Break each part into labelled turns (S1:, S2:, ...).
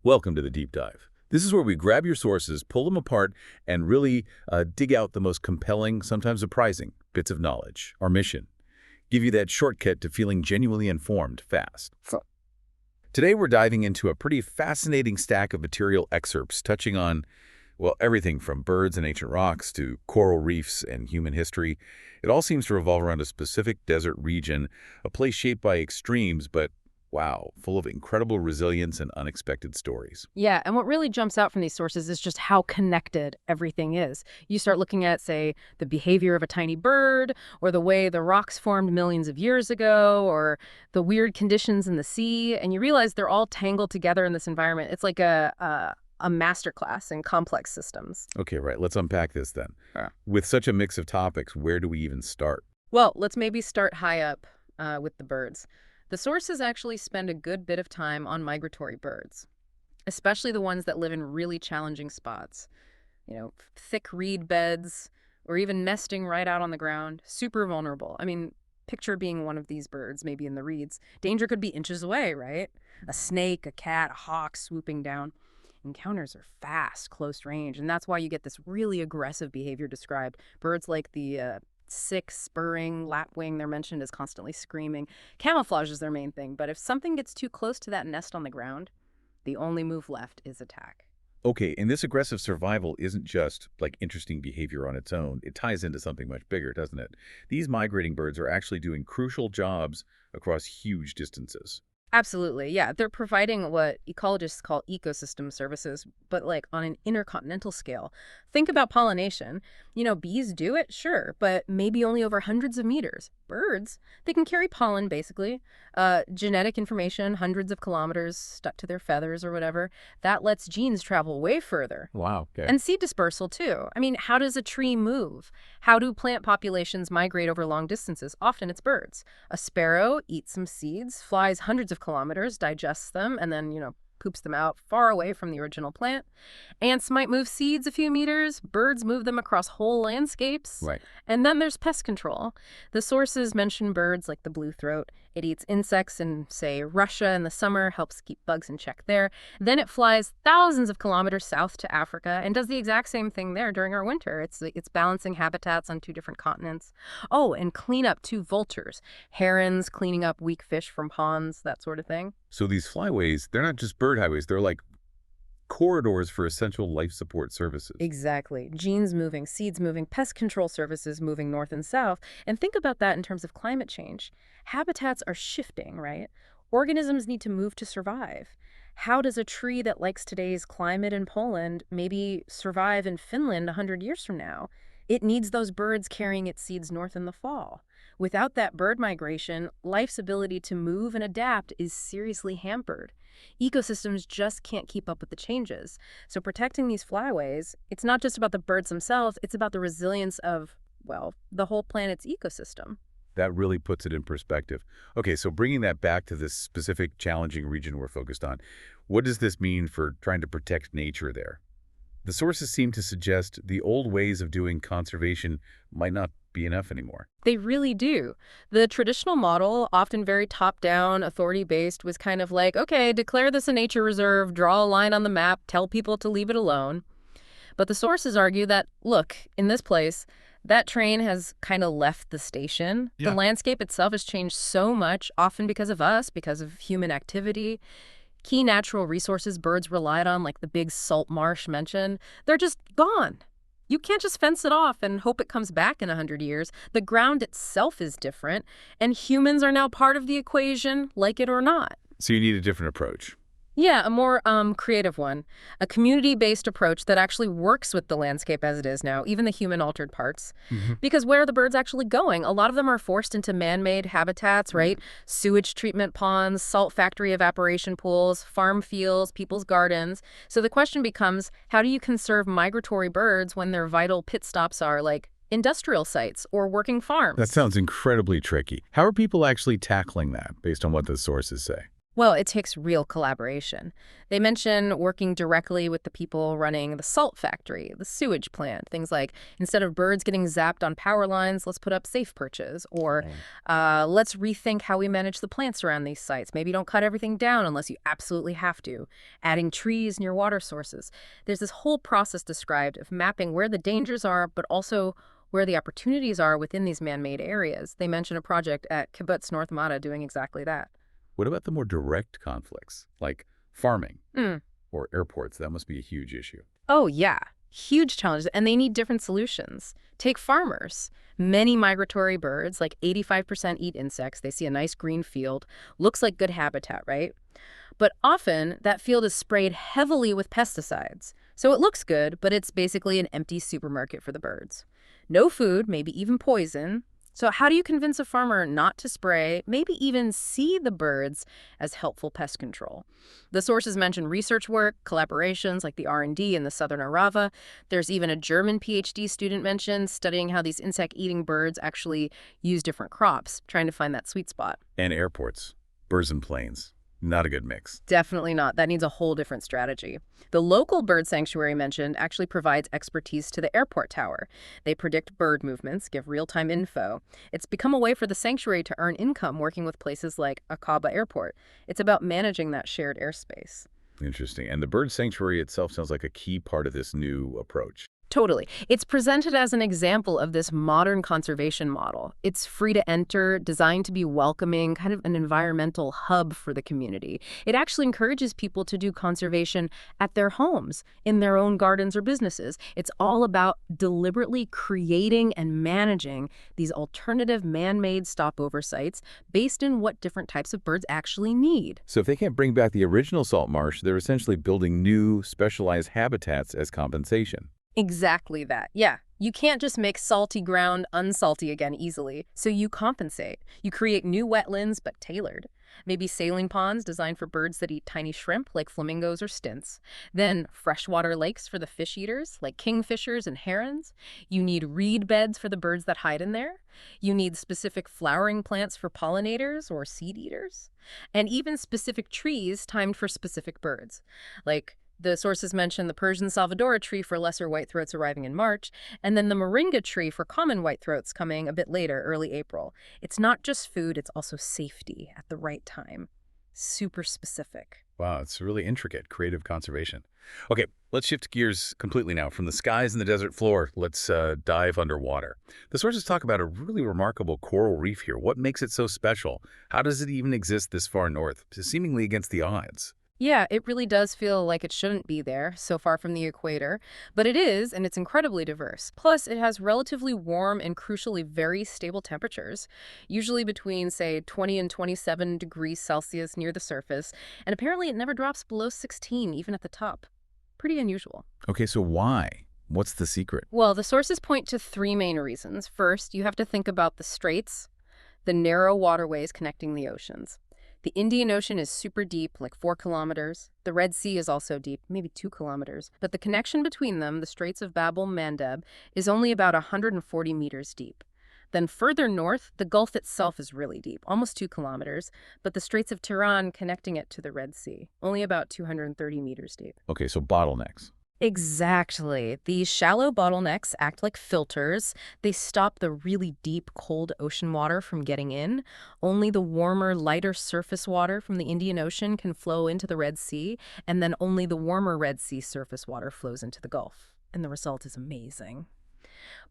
S1: Welcome to the Deep Dive. This is where we grab your sources, pull them apart, and really dig out the most compelling, sometimes surprising, bits of knowledge. Our mission: give you that shortcut to feeling genuinely informed fast. Today we're diving into a pretty fascinating stack of material excerpts touching on, well, everything from birds and ancient rocks to coral reefs and human history. It all seems to revolve around a specific desert region, a place shaped by extremes, but wow, full of incredible resilience and unexpected stories.
S2: Yeah, and what really jumps out from these sources is just how connected everything is. You start looking at, say, the behavior of a tiny bird, or the way the rocks formed millions of years ago, or the weird conditions in the sea, and you realize they're all tangled together in this environment. It's like a masterclass in complex systems.
S1: Okay, right. Let's unpack this then.
S2: Yeah.
S1: With such a mix of topics, where do we even start?
S2: Well, let's maybe start high up with the birds. The sources actually spend a good bit of time on migratory birds, especially the ones that live in really challenging spots. Thick reed beds, or even nesting right out on the ground, super vulnerable. I mean, picture being one of these birds, maybe in the reeds. Danger could be inches away, right? A snake, a cat, a hawk swooping down. Encounters are fast, close range, and that's why you get this really aggressive behavior described. Birds like the sick, spurring, lapwing, they're mentioned as constantly screaming. Camouflage is their main thing, but if something gets too close to that nest on the ground, the only move left is attack.
S1: Okay, and this aggressive survival isn't just like interesting behavior on its own. It ties into something much bigger, doesn't it? These migrating birds are actually doing crucial jobs across huge distances.
S2: Absolutely, yeah. They're providing what ecologists call ecosystem services, but like on an intercontinental scale. Think about pollination. Bees do it, sure, but maybe only over hundreds of meters. Birds, they can carry pollen, basically. Genetic information, hundreds of kilometers stuck to their feathers or whatever. That lets genes travel way further.
S1: Wow, okay.
S2: And seed dispersal, too. I mean, how does a tree move? How do plant populations migrate over long distances? Often it's birds. A sparrow eats some seeds, flies hundreds of kilometers, digests them, and then, poops them out far away from the original plant. Ants might move seeds a few meters. Birds move them across whole landscapes.
S1: Right.
S2: And then there's pest control. The sources mention birds like the blue throat. It eats insects in, say, Russia in the summer, helps keep bugs in check there. Then it flies thousands of kilometers south to Africa and does the exact same thing there during our winter. It's balancing habitats on two different continents. Oh, and clean up two vultures. Herons cleaning up weak fish from ponds, that sort of thing.
S1: So these flyways, they're not just bird highways, they're like corridors for essential life support services.
S2: Exactly. Genes moving, seeds moving, pest control services moving north and south. And think about that in terms of climate change. Habitats are shifting, right? Organisms need to move to survive. How does a tree that likes today's climate in Poland maybe survive in Finland 100 years from now? It needs those birds carrying its seeds north in the fall. Without that bird migration, life's ability to move and adapt is seriously hampered. Ecosystems just can't keep up with the changes. So protecting these flyways, it's not just about the birds themselves, it's about the resilience of, well, the whole planet's ecosystem.
S1: That really puts it in perspective. Okay, so bringing that back to this specific challenging region we're focused on, what does this mean for trying to protect nature there? The sources seem to suggest the old ways of doing conservation might not be enough anymore.
S2: They really do. The traditional model, often very top-down, authority-based, was kind of like, okay, declare this a nature reserve, draw a line on the map, tell people to leave it alone. But the sources argue that, look, in this place, that train has kind of left the station.
S1: Yeah.
S2: The landscape itself has changed so much, often because of us, because of human activity. Key natural resources birds relied on, like the big salt marsh mentioned, they're just gone. You can't just fence it off and hope it comes back in 100 years. The ground itself is different, and humans are now part of the equation, like it or not.
S1: So you need a different approach.
S2: Yeah, a more creative one. A community-based approach that actually works with the landscape as it is now, even the human-altered parts. Because where are the birds actually going? A lot of them are forced into man-made habitats, right? Sewage treatment ponds, salt factory evaporation pools, farm fields, people's gardens. So the question becomes, how do you conserve migratory birds when their vital pit stops are like industrial sites or working farms?
S1: That sounds incredibly tricky. How are people actually tackling that based on what the sources say?
S2: Well, it takes real collaboration. They mention working directly with the people running the salt factory, the sewage plant, things like instead of birds getting zapped on power lines, let's put up safe perches, or
S1: Right.
S2: let's rethink how we manage the plants around these sites. Maybe don't cut everything down unless you absolutely have to. Adding trees near water sources. There's this whole process described of mapping where the dangers are, but also where the opportunities are within these man-made areas. They mention a project at Kibbutz North Mata doing exactly that.
S1: What about the more direct conflicts, like farming
S2: Mm.
S1: or airports? That must be a huge issue.
S2: Oh, yeah. Huge challenges, and they need different solutions. Take farmers. Many migratory birds, like 85% eat insects. They see a nice green field. Looks like good habitat, right? But often, that field is sprayed heavily with pesticides. So it looks good, but it's basically an empty supermarket for the birds. No food, maybe even poison. So how do you convince a farmer not to spray, maybe even see the birds as helpful pest control? The sources mention research work, collaborations like the R&D in the southern Arava. There's even a German PhD student mentioned studying how these insect-eating birds actually use different crops, trying to find that sweet spot.
S1: And airports, birds and planes. Not a good mix.
S2: Definitely not. That needs a whole different strategy. The local bird sanctuary mentioned actually provides expertise to the airport tower. They predict bird movements, give real-time info. It's become a way for the sanctuary to earn income working with places like Aqaba Airport. It's about managing that shared airspace.
S1: Interesting. And the bird sanctuary itself sounds like a key part of this new approach.
S2: Totally. It's presented as an example of this modern conservation model. It's free to enter, designed to be welcoming, kind of an environmental hub for the community. It actually encourages people to do conservation at their homes, in their own gardens or businesses. It's all about deliberately creating and managing these alternative man-made stopover sites based in what different types of birds actually need.
S1: So if they can't bring back the original salt marsh, they're essentially building new, specialized habitats as compensation.
S2: Exactly that. Yeah. You can't just make salty ground unsalty again easily. So you compensate. You create new wetlands, but tailored. Maybe saline ponds designed for birds that eat tiny shrimp, like flamingos or stints. Then freshwater lakes for the fish eaters, like kingfishers and herons. You need reed beds for the birds that hide in there. You need specific flowering plants for pollinators or seed eaters. And even specific trees timed for specific birds, like the sources mention the Persian Salvadora tree for lesser whitethroats arriving in March, and then the moringa tree for common whitethroats coming a bit later, early April. It's not just food, it's also safety at the right time. Super specific.
S1: Wow, it's really intricate, creative conservation. Okay, let's shift gears completely now. From the skies and the desert floor, let's dive underwater. The sources talk about a really remarkable coral reef here. What makes it so special? How does it even exist this far north, seemingly against the odds?
S2: Yeah, it really does feel like it shouldn't be there, so far from the equator, but it is, and it's incredibly diverse. Plus, it has relatively warm and crucially very stable temperatures, usually between, say, 20 and 27 degrees Celsius near the surface, and apparently it never drops below 16, even at the top. Pretty unusual.
S1: Okay, so why? What's the secret?
S2: Well, the sources point to three main reasons. First, you have to think about the straits, the narrow waterways connecting the oceans. The Indian Ocean is super deep, like 4 kilometers. The Red Sea is also deep, maybe 2 kilometers. But the connection between them, the Straits of Bab el-Mandeb, is only about 140 meters deep. Then further north, the Gulf itself is really deep, almost 2 kilometers, but the Straits of Tiran connecting it to the Red Sea, only about 230 meters deep.
S1: Okay, so bottlenecks.
S2: Exactly. These shallow bottlenecks act like filters. They stop the really deep, cold ocean water from getting in. Only the warmer, lighter surface water from the Indian Ocean can flow into the Red Sea, and then only the warmer Red Sea surface water flows into the Gulf. And the result is amazing.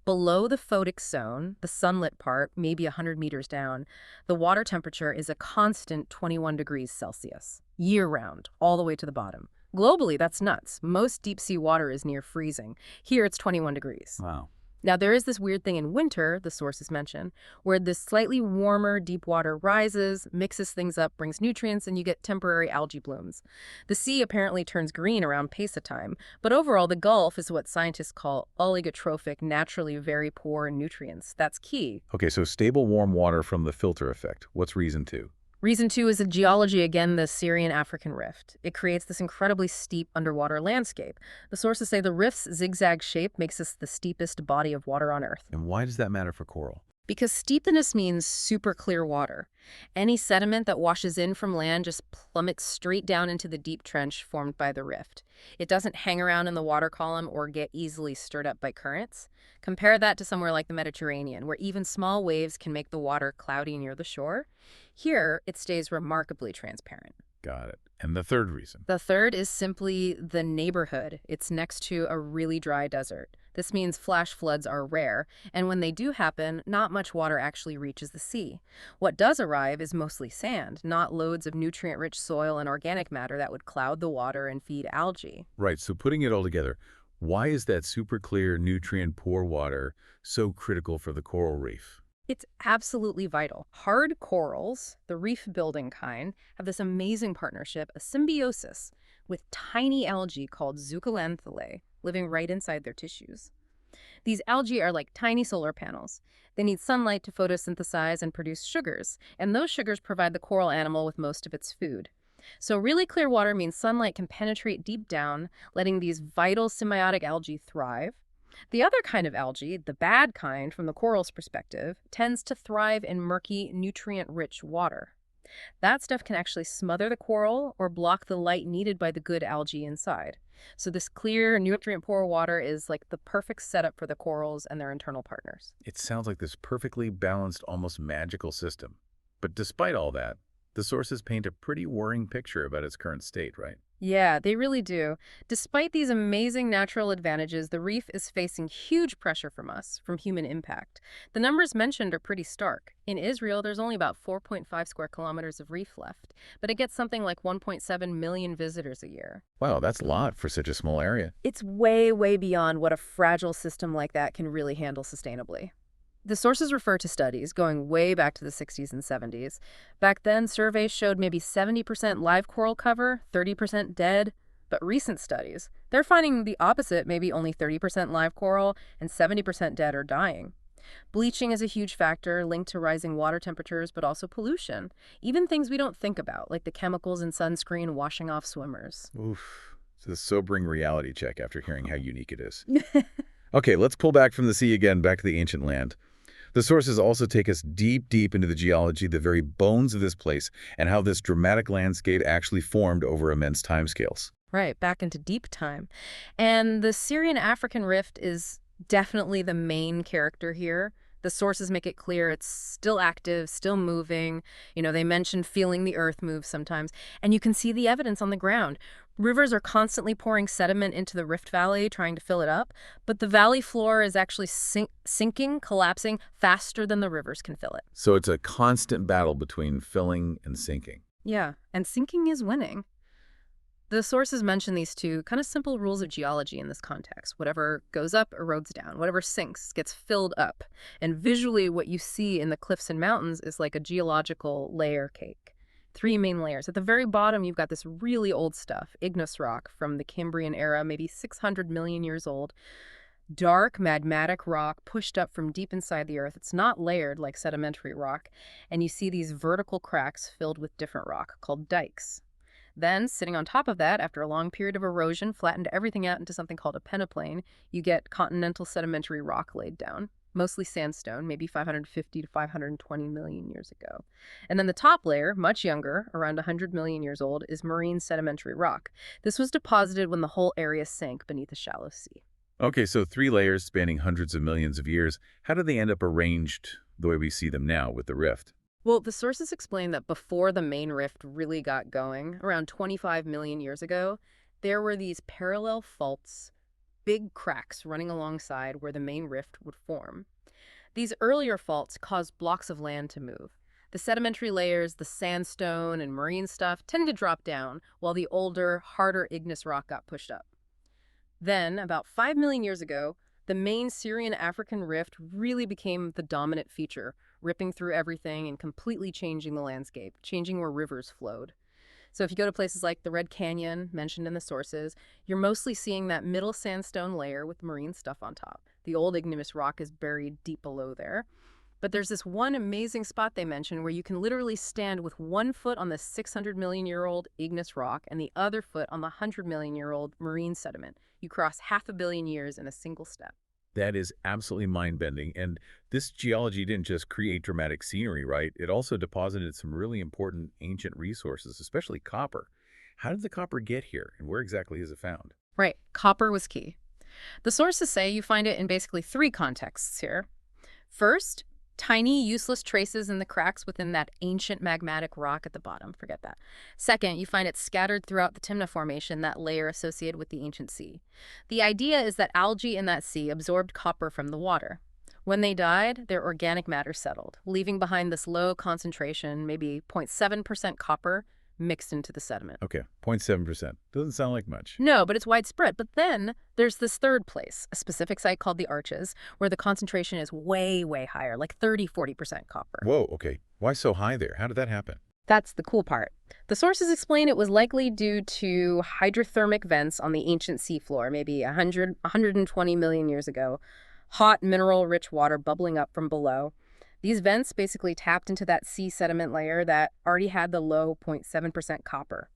S2: Below the photic zone, the sunlit part, maybe 100 meters down, the water temperature is a constant 21 degrees Celsius, year-round, all the way to the bottom. Globally, that's nuts. Most deep-sea water is near freezing. Here, it's 21 degrees.
S1: Wow.
S2: Now, there is this weird thing in winter, the sources mention, where this slightly warmer, deep water rises, mixes things up, brings nutrients, and you get temporary algae blooms. The sea apparently turns green around Pesa time, but overall, the Gulf is what scientists call oligotrophic, naturally very poor in nutrients. That's key.
S1: Okay, so stable warm water from the filter effect. What's reason 2?
S2: Reason 2 is the geology, again, the Syrian-African Rift. It creates this incredibly steep underwater landscape. The sources say the rift's zigzag shape makes this the steepest body of water on Earth.
S1: And why does that matter for coral?
S2: Because steepness means super clear water. Any sediment that washes in from land just plummets straight down into the deep trench formed by the rift. It doesn't hang around in the water column or get easily stirred up by currents. Compare that to somewhere like the Mediterranean, where even small waves can make the water cloudy near the shore. Here, it stays remarkably transparent.
S1: Got it. And the third reason?
S2: The third is simply the neighborhood. It's next to a really dry desert. This means flash floods are rare, and when they do happen, not much water actually reaches the sea. What does arrive is mostly sand, not loads of nutrient-rich soil and organic matter that would cloud the water and feed algae.
S1: Right, so putting it all together, why is that super clear, nutrient-poor water so critical for the coral reef?
S2: It's absolutely vital. Hard corals, the reef-building kind, have this amazing partnership, a symbiosis, with tiny algae called zooxanthellae living right inside their tissues. These algae are like tiny solar panels. They need sunlight to photosynthesize and produce sugars, and those sugars provide the coral animal with most of its food. So really clear water means sunlight can penetrate deep down, letting these vital symbiotic algae thrive. The other kind of algae, the bad kind from the coral's perspective, tends to thrive in murky, nutrient-rich water. That stuff can actually smother the coral or block the light needed by the good algae inside. So this clear, nutrient-poor water is like the perfect setup for the corals and their internal partners.
S1: It sounds like this perfectly balanced, almost magical system. But despite all that, the sources paint a pretty worrying picture about its current state, right?
S2: Yeah, they really do. Despite these amazing natural advantages, the reef is facing huge pressure from us, from human impact. The numbers mentioned are pretty stark. In Israel, there's only about 4.5 square kilometers of reef left, but it gets something like 1.7 million visitors a year.
S1: Wow, that's a lot for such a small area.
S2: It's way, way beyond what a fragile system like that can really handle sustainably. The sources refer to studies going way back to the 60s and 70s. Back then, surveys showed maybe 70% live coral cover, 30% dead. But recent studies, they're finding the opposite, maybe only 30% live coral and 70% dead or dying. Bleaching is a huge factor linked to rising water temperatures, but also pollution. Even things we don't think about, like the chemicals in sunscreen washing off swimmers.
S1: Oof. It's a sobering reality check after hearing how unique it is. Okay, let's pull back from the sea again, back to the ancient land. The sources also take us deep, deep into the geology, the very bones of this place, and how this dramatic landscape actually formed over immense timescales.
S2: Right, back into deep time. And the Syrian-African Rift is definitely the main character here. The sources make it clear it's still active, still moving. They mention feeling the earth move sometimes. And you can see the evidence on the ground. Rivers are constantly pouring sediment into the Rift Valley, trying to fill it up. But the valley floor is actually sinking, collapsing faster than the rivers can fill it.
S1: So it's a constant battle between filling and sinking.
S2: Yeah, and sinking is winning. The sources mention these two kind of simple rules of geology in this context. Whatever goes up erodes down. Whatever sinks gets filled up. And visually, what you see in the cliffs and mountains is like a geological layer cake. 3 main layers. At the very bottom, you've got this really old stuff, igneous rock from the Cambrian era, maybe 600 million years old. Dark, magmatic rock pushed up from deep inside the earth. It's not layered like sedimentary rock. And you see these vertical cracks filled with different rock called dikes. Then, sitting on top of that, after a long period of erosion flattened everything out into something called a peneplain, you get continental sedimentary rock laid down, mostly sandstone, maybe 550 to 520 million years ago. And then the top layer, much younger, around 100 million years old, is marine sedimentary rock. This was deposited when the whole area sank beneath a shallow sea.
S1: Okay, so 3 layers spanning hundreds of millions of years. How do they end up arranged the way we see them now with the rift?
S2: Well, the sources explain that before the main rift really got going, around 25 million years ago, there were these parallel faults, big cracks running alongside where the main rift would form. These earlier faults caused blocks of land to move. The sedimentary layers, the sandstone and marine stuff, tended to drop down, while the older, harder igneous rock got pushed up. Then, about 5 million years ago, the main Syrian-African Rift really became the dominant feature, ripping through everything and completely changing the landscape, changing where rivers flowed. So if you go to places like the Red Canyon, mentioned in the sources, you're mostly seeing that middle sandstone layer with marine stuff on top. The old igneous rock is buried deep below there. But there's this one amazing spot they mention where you can literally stand with 1 foot on the 600 million year old igneous rock and the other foot on the 100 million year old marine sediment. You cross 500 million years in a single step.
S1: That is absolutely mind-bending. And this geology didn't just create dramatic scenery, right? It also deposited some really important ancient resources, especially copper. How did the copper get here, and where exactly is it found?
S2: Right, copper was key. The sources say you find it in basically three contexts here. First, tiny, useless traces in the cracks within that ancient magmatic rock at the bottom. Forget that. Second, you find it scattered throughout the Timna Formation, that layer associated with the ancient sea. The idea is that algae in that sea absorbed copper from the water. When they died, their organic matter settled, leaving behind this low concentration, maybe 0.7% copper, mixed into the sediment.
S1: Okay, 0.7%. Doesn't sound like much.
S2: No, but it's widespread. But then there's this third place, a specific site called the Arches, where the concentration is way, way higher, like 30–40% copper.
S1: Whoa, okay. Why so high there? How did that happen?
S2: That's the cool part. The sources explain it was likely due to hydrothermic vents on the ancient seafloor, maybe 120 million years ago. Hot, mineral-rich water bubbling up from below. These vents basically tapped into that sea sediment layer that already had the low 0.7% copper.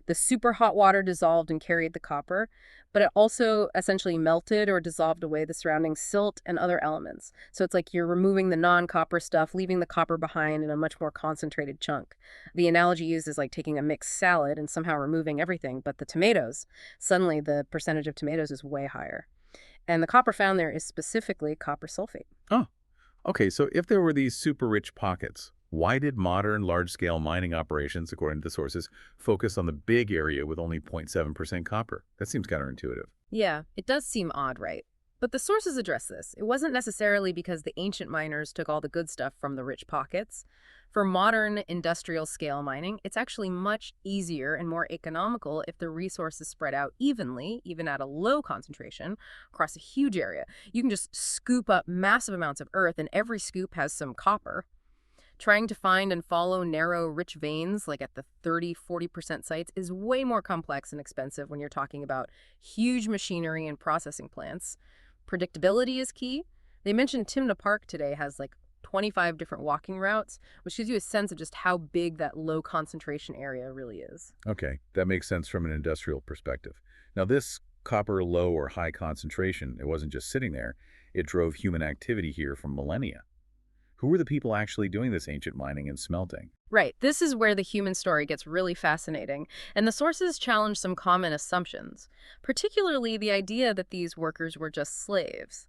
S2: The super hot water dissolved and carried the copper, but it also essentially melted or dissolved away the surrounding silt and other elements. So it's like you're removing the non-copper stuff, leaving the copper behind in a much more concentrated chunk. The analogy used is like taking a mixed salad and somehow removing everything but the tomatoes. Suddenly, the percentage of tomatoes is way higher. And the copper found there is specifically copper sulfate.
S1: Oh, okay, so if there were these super rich pockets, why did modern large-scale mining operations, according to the sources, focus on the big area with only 0.7% copper? That seems counterintuitive.
S2: Yeah, it does seem odd, right? But the sources address this. It wasn't necessarily because the ancient miners took all the good stuff from the rich pockets. For modern industrial-scale mining, it's actually much easier and more economical if the resources spread out evenly, even at a low concentration, across a huge area. You can just scoop up massive amounts of earth, and every scoop has some copper. Trying to find and follow narrow, rich veins, like at the 30–40% sites, is way more complex and expensive when you're talking about huge machinery and processing plants. Predictability is key. They mentioned Timna Park today has like 25 different walking routes, which gives you a sense of just how big that low concentration area really is.
S1: Okay, that makes sense from an industrial perspective. Now, this copper low or high concentration, it wasn't just sitting there. It drove human activity here for millennia. Who were the people actually doing this ancient mining and smelting?
S2: Right. This is where the human story gets really fascinating, and the sources challenge some common assumptions, particularly the idea that these workers were just slaves.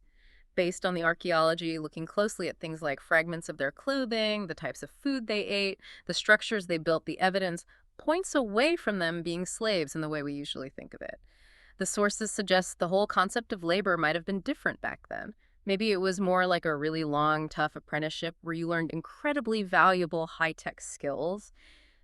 S2: Based on the archaeology, looking closely at things like fragments of their clothing, the types of food they ate, the structures they built, the evidence points away from them being slaves in the way we usually think of it. The sources suggest the whole concept of labor might have been different back then. Maybe it was more like a really long, tough apprenticeship where you learned incredibly valuable high-tech skills.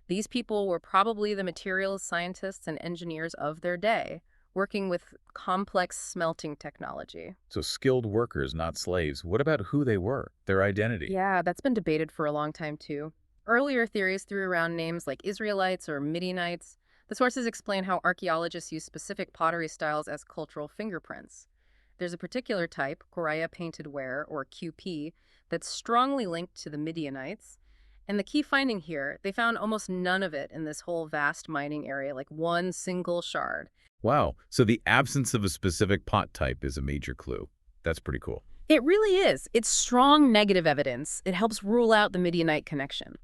S2: These people were probably the materials scientists and engineers of their day, working with complex smelting technology.
S1: So skilled workers, not slaves. What about who they were, their identity?
S2: Yeah, that's been debated for a long time, too. Earlier theories threw around names like Israelites or Midianites. The sources explain how archaeologists use specific pottery styles as cultural fingerprints. There's a particular type, Koraya painted ware, or QP, that's strongly linked to the Midianites. And the key finding here, they found almost none of it in this whole vast mining area, like one single shard.
S1: Wow, so the absence of a specific pot type is a major clue. That's pretty cool.
S2: It really is. It's strong negative evidence. It helps rule out the Midianite connection.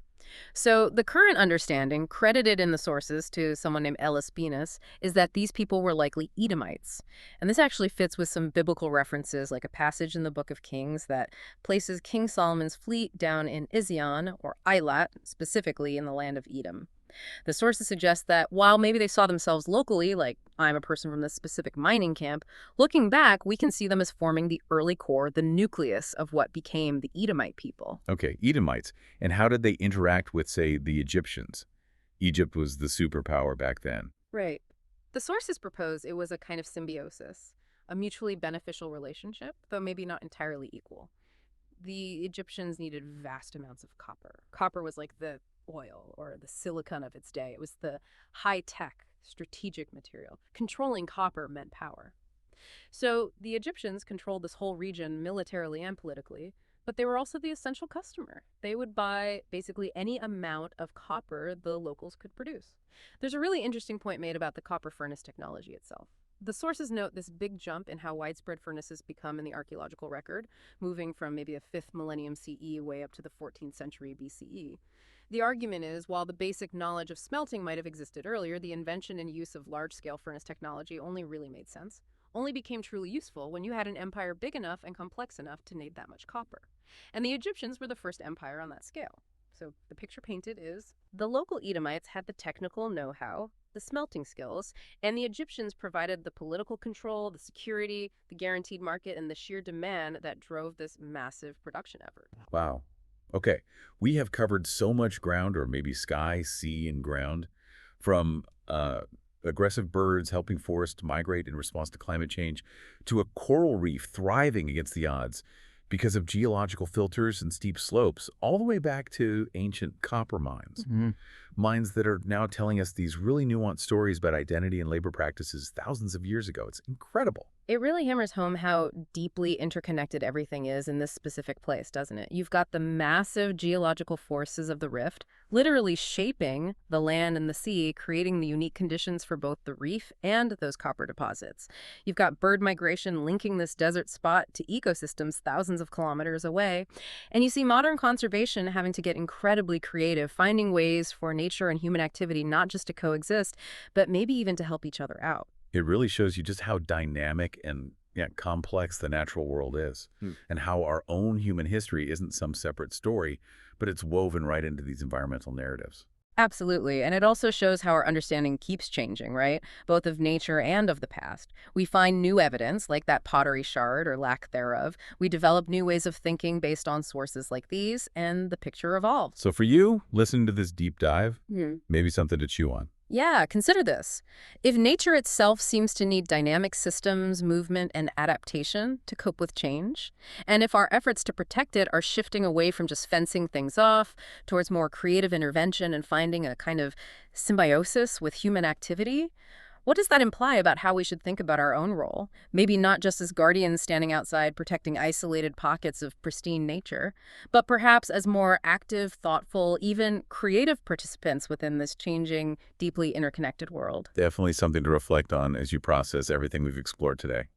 S2: So the current understanding, credited in the sources to someone named Ellis Benis, is that these people were likely Edomites. And this actually fits with some biblical references, like a passage in the Book of Kings that places King Solomon's fleet down in Izion, or Eilat, specifically in the land of Edom. The sources suggest that while maybe they saw themselves locally, like I'm a person from this specific mining camp, looking back, we can see them as forming the early core, the nucleus of what became the Edomite people.
S1: Okay, Edomites. And how did they interact with, say, the Egyptians? Egypt was the superpower back then.
S2: Right. The sources propose it was a kind of symbiosis, a mutually beneficial relationship, though maybe not entirely equal. The Egyptians needed vast amounts of copper. Copper was like the oil or the silicon of its day. It was the high-tech, strategic material. Controlling copper meant power. So the Egyptians controlled this whole region militarily and politically, but they were also the essential customer. They would buy basically any amount of copper the locals could produce. There's a really interesting point made about the copper furnace technology itself. The sources note this big jump in how widespread furnaces become in the archaeological record, moving from maybe a 5th millennium CE way up to the 14th century BCE. The argument is, while the basic knowledge of smelting might have existed earlier, the invention and use of large-scale furnace technology only really made sense, only became truly useful when you had an empire big enough and complex enough to need that much copper. And the Egyptians were the first empire on that scale. So the picture painted is the local Edomites had the technical know-how, the smelting skills, and the Egyptians provided the political control, the security, the guaranteed market, and the sheer demand that drove this massive production effort.
S1: Wow. Okay, we have covered so much ground, or maybe sky, sea, and ground, from aggressive birds helping forests to migrate in response to climate change, to a coral reef thriving against the odds because of geological filters and steep slopes, all the way back to ancient copper mines. Mines that are now telling us these really nuanced stories about identity and labor practices thousands of years ago. It's incredible.
S2: It really hammers home how deeply interconnected everything is in this specific place, doesn't it? You've got the massive geological forces of the rift literally shaping the land and the sea, creating the unique conditions for both the reef and those copper deposits. You've got bird migration linking this desert spot to ecosystems thousands of kilometers away. And you see modern conservation having to get incredibly creative, finding ways for nature and human activity not just to coexist, but maybe even to help each other out.
S1: It really shows you just how dynamic and complex the natural world is, and how our own human history isn't some separate story, but it's woven right into these environmental narratives.
S2: Absolutely. And it also shows how our understanding keeps changing, right? Both of nature and of the past. We find new evidence, like that pottery shard or lack thereof. We develop new ways of thinking based on sources like these, and the picture evolves.
S1: So for you, listening to this deep dive, maybe something to chew on.
S2: Yeah, consider this. If nature itself seems to need dynamic systems, movement, and adaptation to cope with change, and if our efforts to protect it are shifting away from just fencing things off towards more creative intervention and finding a kind of symbiosis with human activity, what does that imply about how we should think about our own role? Maybe not just as guardians standing outside protecting isolated pockets of pristine nature, but perhaps as more active, thoughtful, even creative participants within this changing, deeply interconnected world.
S1: Definitely something to reflect on as you process everything we've explored today.